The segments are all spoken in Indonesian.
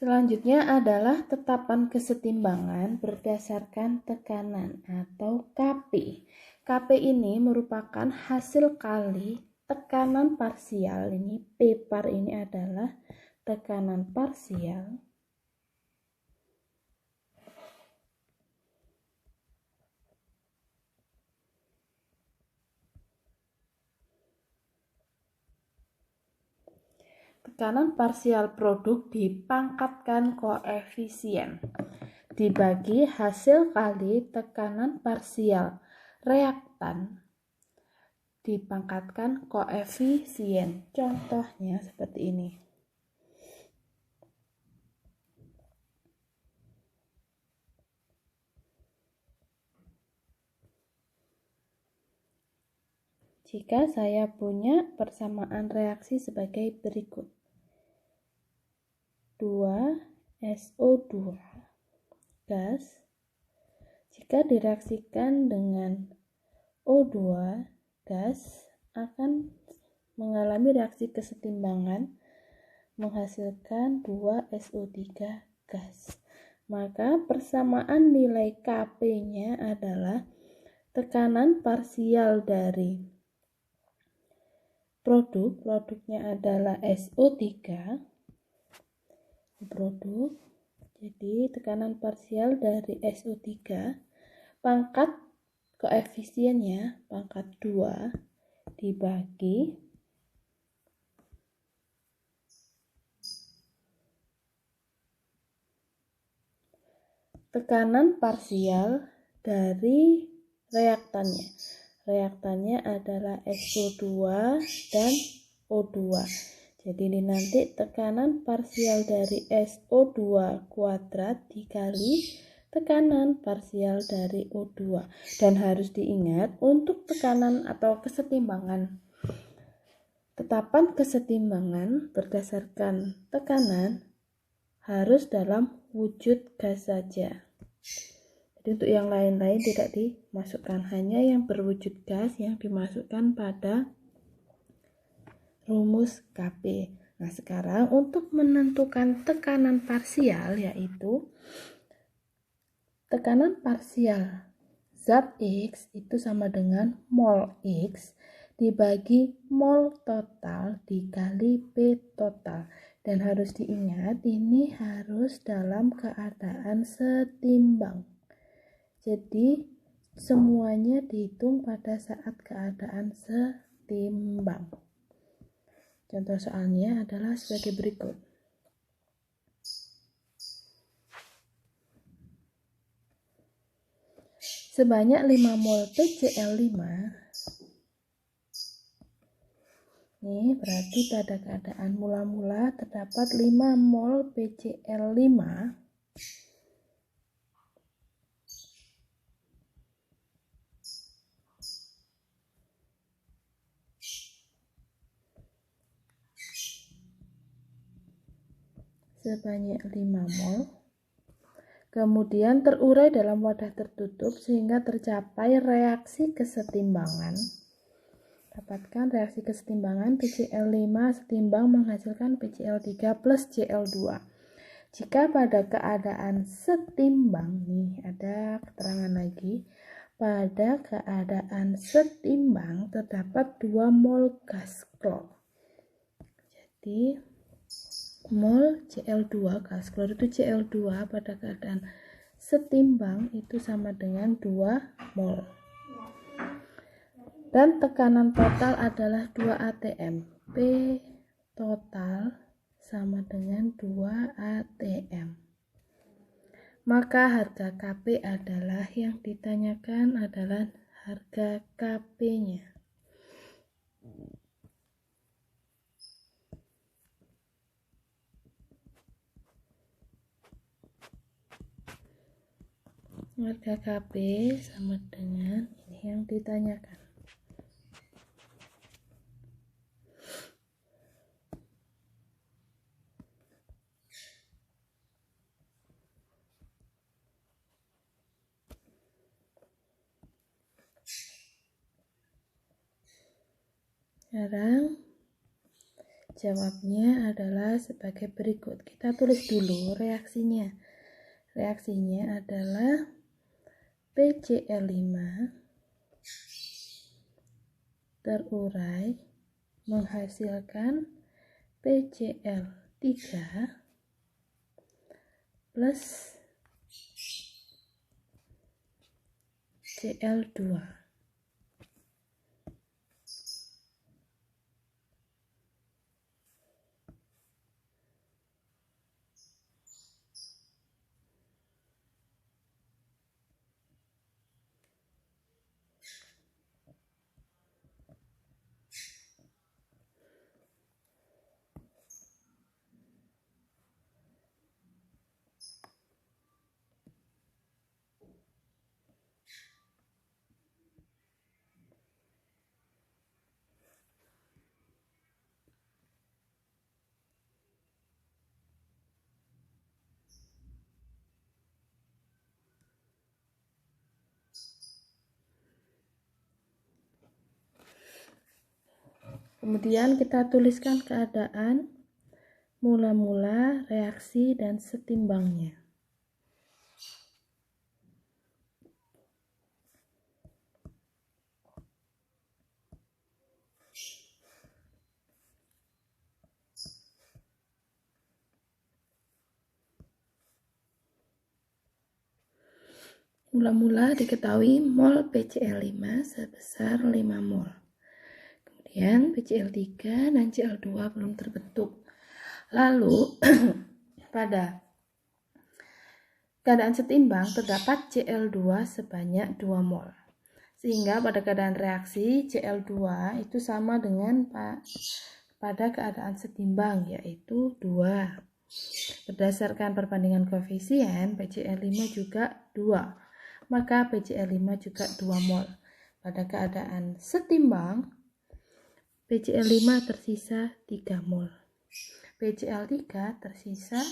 Selanjutnya adalah tetapan kesetimbangan berdasarkan tekanan atau Kp. Kp ini merupakan hasil kali tekanan parsial. Ini P par ini adalah tekanan parsial produk dipangkatkan koefisien dibagi hasil kali tekanan parsial reaktan dipangkatkan koefisien. Contohnya seperti ini. Jika saya punya persamaan reaksi sebagai berikut. 2SO2 gas jika direaksikan dengan O2 gas akan mengalami reaksi kesetimbangan menghasilkan 2SO3 gas. Maka persamaan nilai Kp-nya adalah tekanan parsial dari produknya adalah SO3 produk, jadi tekanan parsial dari SO3 pangkat koefisiennya pangkat 2 dibagi tekanan parsial dari reaktannya adalah SO2 dan O2. Jadi ini nanti tekanan parsial dari SO2 kuadrat dikali tekanan parsial dari O2. Dan harus diingat untuk tekanan atau kesetimbangan. Tetapan kesetimbangan berdasarkan tekanan harus dalam wujud gas saja. Jadi untuk yang lain-lain tidak dimasukkan, hanya yang berwujud gas yang dimasukkan pada rumus Kp. Nah, sekarang untuk menentukan tekanan parsial, yaitu tekanan parsial zat X itu sama dengan mol X dibagi mol total dikali P total. Dan harus diingat ini harus dalam keadaan setimbang. Jadi semuanya dihitung pada saat keadaan setimbang. Contoh soalnya adalah sebagai berikut. Sebanyak 5 mol PCl5. Ini berarti pada keadaan mula-mula terdapat 5 mol PCl5 sebanyak 5 mol, kemudian terurai dalam wadah tertutup sehingga tercapai reaksi kesetimbangan. Dapatkan reaksi kesetimbangan PCl5 setimbang menghasilkan PCl3 plus Cl2. Jika pada keadaan setimbang, nih ada keterangan lagi, pada keadaan setimbang terdapat 2 mol gas klor. Jadi mol Cl2 gas klor itu Cl2 pada keadaan setimbang itu sama dengan 2 mol. Dan tekanan total adalah 2 atm. P total sama dengan 2 atm. Maka harga Kp adalah yang ditanyakan adalah harga Kp-nya. Harga Kp sama dengan ini yang ditanyakan. Sekarang Jawabnya adalah sebagai berikut. Kita tulis dulu reaksinya. Reaksinya adalah PCl5 terurai menghasilkan PCl3 plus Cl2. Kemudian kita tuliskan keadaan mula-mula, reaksi, dan setimbangnya. Mula-mula diketahui mol PCl5 sebesar 5 mol. Kemudian PCl3 dan Cl2 belum terbentuk. Lalu pada keadaan setimbang terdapat Cl2 sebanyak 2 mol. Sehingga pada keadaan reaksi Cl2 itu sama dengan pada keadaan setimbang, yaitu 2. Berdasarkan perbandingan koefisien, PCl5 juga 2. Maka PCl5 juga 2 mol. Pada keadaan setimbang, PCl5 tersisa 3 mol. PCl3 tersisa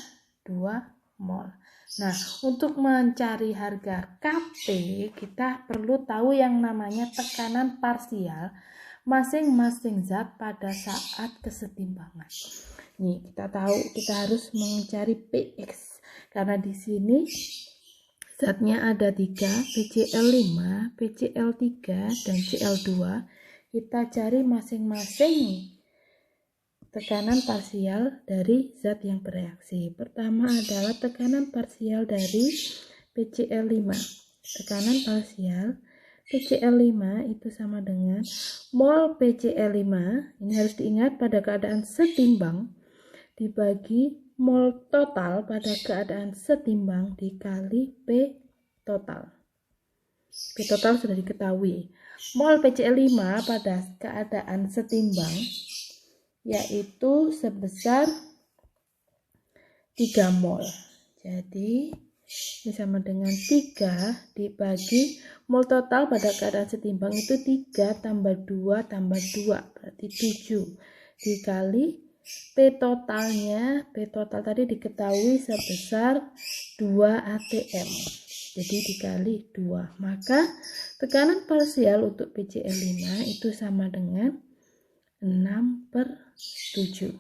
2 mol. Nah, untuk mencari harga Kp, kita perlu tahu yang namanya tekanan parsial masing-masing zat pada saat kesetimbangan. Nih, kita tahu kita harus mencari Px karena di sini zatnya ada 3, PCl5, PCl3, dan Cl2. Kita cari masing-masing tekanan parsial dari zat yang bereaksi. Pertama adalah tekanan parsial dari PCl5. Tekanan parsial PCl5 itu sama dengan mol PCl5. Ini harus diingat pada keadaan setimbang dibagi mol total pada keadaan setimbang dikali P total. P total sudah diketahui. Mol PCl5 pada keadaan setimbang yaitu sebesar 3 mol. Jadi ini sama dengan 3 dibagi mol total pada keadaan setimbang itu 3 tambah 2 tambah 2 berarti 7 dikali P totalnya. P total tadi diketahui sebesar 2 atm. Jadi dikali 2. Maka tekanan parsial untuk PCl5 itu sama dengan 6/7.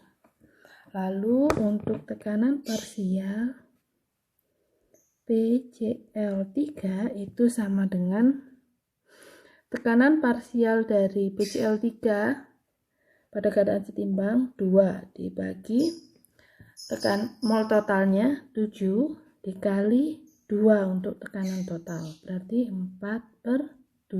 Lalu untuk tekanan parsial PCl3 itu sama dengan tekanan parsial dari PCl3 pada keadaan setimbang 2 dibagi mol totalnya 7 dikali 2 untuk tekanan total berarti 4/7.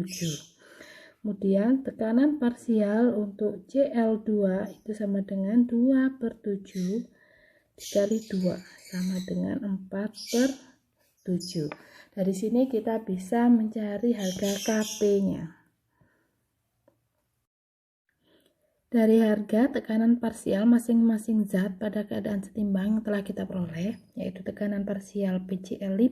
Kemudian tekanan parsial untuk Cl2 itu sama dengan 2/7 dikali 2 sama dengan 4/7. Dari sini kita bisa mencari harga Kp-nya. Dari harga tekanan parsial masing-masing zat pada keadaan setimbang yang telah kita peroleh, yaitu tekanan parsial PCl5,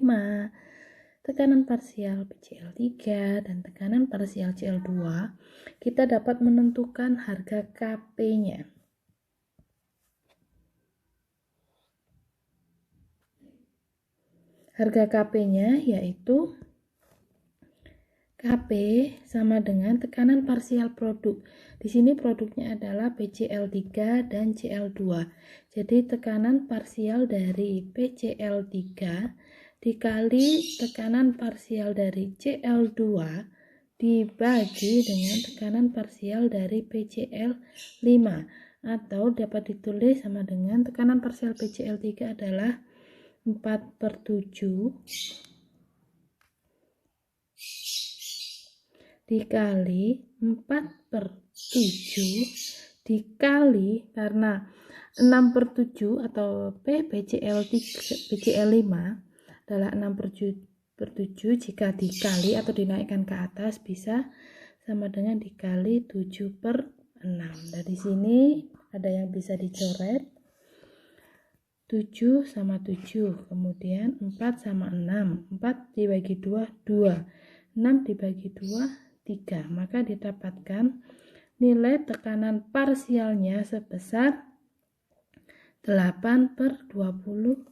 tekanan parsial PCl3, dan tekanan parsial Cl2, kita dapat menentukan harga Kp-nya. Harga Kp-nya yaitu KP sama dengan tekanan parsial produk. Di sini produknya adalah PCl3 dan Cl2. Jadi tekanan parsial dari PCl3 dikali tekanan parsial dari Cl2 dibagi dengan tekanan parsial dari PCl5, atau dapat ditulis sama dengan tekanan parsial PCl3 adalah 4/7 dikali 4/7 dikali, karena 6/7 atau PCl5 adalah 6/7, jika dikali atau dinaikkan ke atas bisa sama dengan dikali 7/6. Dari sini ada yang bisa dicoret, 7 sama 7, kemudian 4 sama 6, 4 dibagi 2, 2, 6 dibagi 2, 3, maka didapatkan nilai tekanan parsialnya sebesar 8/21.